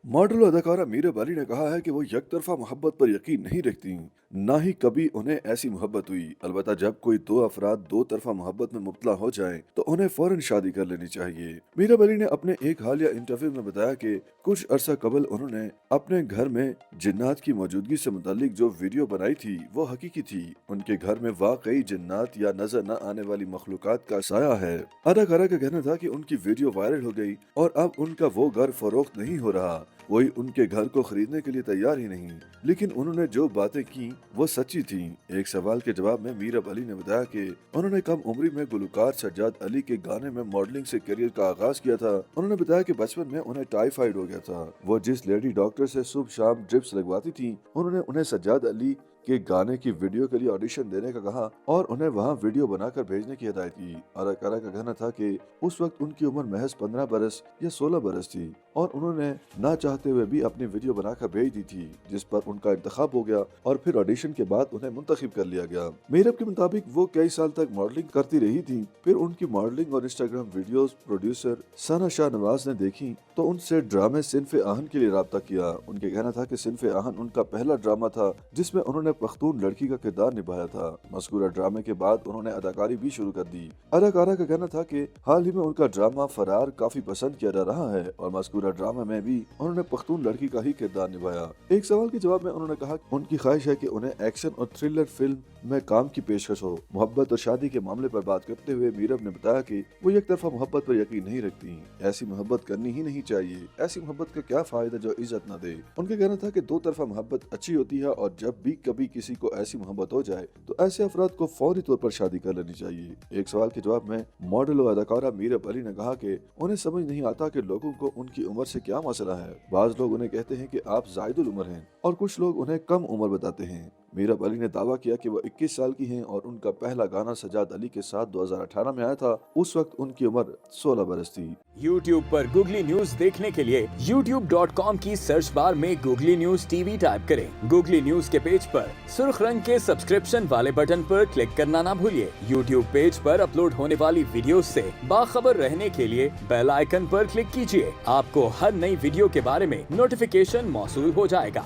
Model और अदाकारा मीरा बाली ने कहा है कि वो यकतरफा मोहब्बत पर यकीन नहीं रखती, ना ही कभी उन्हें ऐसी मोहब्बत हुई। अलबत्ता जब कोई दो अफराद दो तरफा मोहब्बत में मुब्तला हो जाएं, तो उन्हें फौरन शादी कर लेनी चाहिए। मीरा बाली ने अपने एक हालिया इंटरव्यू में बताया कि कुछ अरसा कबल उन्होंने अपने घर में जिन्नात की मौजूदगी से मुतालिक जो वीडियो बनाई थी वो हकीकी थी। उनके घर में वाकई जिन्नात या नजर न आने वाली मखलूकात का साया है। अदाकारा का कहना था कि उनकी वीडियो वायरल हो गई और अब उनका वो घर फरोख्त नहीं हो रहा, कोई उनके घर को खरीदने के लिए तैयार ही नहीं। लेकिन उन्होंने जो बातें की वो सच्ची थी। एक सवाल के जवाब में मीरा अली ने बताया कि उन्होंने कम उम्री में गुलकार सज्जाद अली के गाने में मॉडलिंग से करियर का आगाज किया था। उन्होंने बताया कि बचपन में उन्हें टाइफाइड हो गया था। वो जिस लेडी डॉक्टर से सुबह शाम ड्रिप्स लगवाती थी, उन्होंने उन्हें सज्जाद अली के गाने की वीडियो के लिए ऑडिशन देने का कहा और उन्हें वहां वीडियो बनाकर भेजने की हिदायत की। अदाकारा का कहना था कि उस वक्त उनकी उम्र महज 15 बरस या 16 बरस थी और उन्होंने ना चाहते हुए भी अपनी वीडियो बनाकर भेज दी थी, जिस पर उनका इंतखाब हो गया और फिर ऑडिशन के बाद उन्हें मुंतखब कर लिया गया। मीरब के मुताबिक वो कई साल तक मॉडलिंग करती रही थी। फिर उनकी मॉडलिंग और इंस्टाग्राम वीडियोस प्रोड्यूसर सना शाह नवाज ने देखी तो उनसे ड्रामे सिन्फ आहन के लिए राब्ता किया। उनके कहना था कि सिन्फ आहन उनका पहला ड्रामा था जिसमें उन्होंने पख्तून लड़की का किरदार निभाया था। मज़कूरा ड्रामे के बाद उन्होंने अदाकारी भी शुरू कर दी। अदाकारा का कहना था कि हाल ही में उनका ड्रामा फरार काफी पसंद किया जा रहा है और मज़कूरा ड्रामा में भी उन्होंने पख्तून लड़की का ही किरदार निभाया। एक सवाल के जवाब में उन्होंने कहा कि उनकी ख्वाहिश है कि उन्हें एक्शन और थ्रिलर फिल्म में काम की पेशकश हो। मोहब्बत और शादी के मामले पर बात करते हुए मीरब ने बताया कि वो एक तरफा मोहब्बत पर यकीन नहीं रखती। ऐसी मोहब्बत करनी ही नहीं चाहिए। ऐसी मोहब्बत का क्या फायदा जो इज्जत न दे। उनका कहना था कि दो तरफा मोहब्बत अच्छी होती है और जब भी कभी किसी को ऐसी मोहब्बत हो जाए तो ऐसे अफराद को फौरी तौर पर शादी कर लेनी चाहिए। एक सवाल के जवाब में मॉडल और अदाकारा मीरा अली ने कहा कि उन्हें समझ नहीं आता कि लोगों को उनकी उम्र से क्या मसला है। बाज लोग उन्हें कहते हैं कि आप जायदुल उम्र हैं और कुछ लोग उन्हें कम उम्र बताते हैं। मीरा अली ने दावा किया कि वो 21 साल की हैं और उनका पहला गाना सज्जाद अली के साथ 2018 में आया था। उस वक्त उनकी उम्र 16 बरस थी। YouTube पर गूगली न्यूज देखने के लिए youtube.com की सर्च बार में गूगली न्यूज टीवी टाइप करें। गूगली न्यूज के पेज पर सुर्ख रंग के सब्सक्रिप्शन वाले बटन पर क्लिक करना ना भूलिए। YouTube पेज पर अपलोड होने वाली वीडियोस से बाखबर रहने के लिए बेल आइकन पर क्लिक कीजिए। आपको हर नई वीडियो के बारे में नोटिफिकेशन मौसूल हो जाएगा।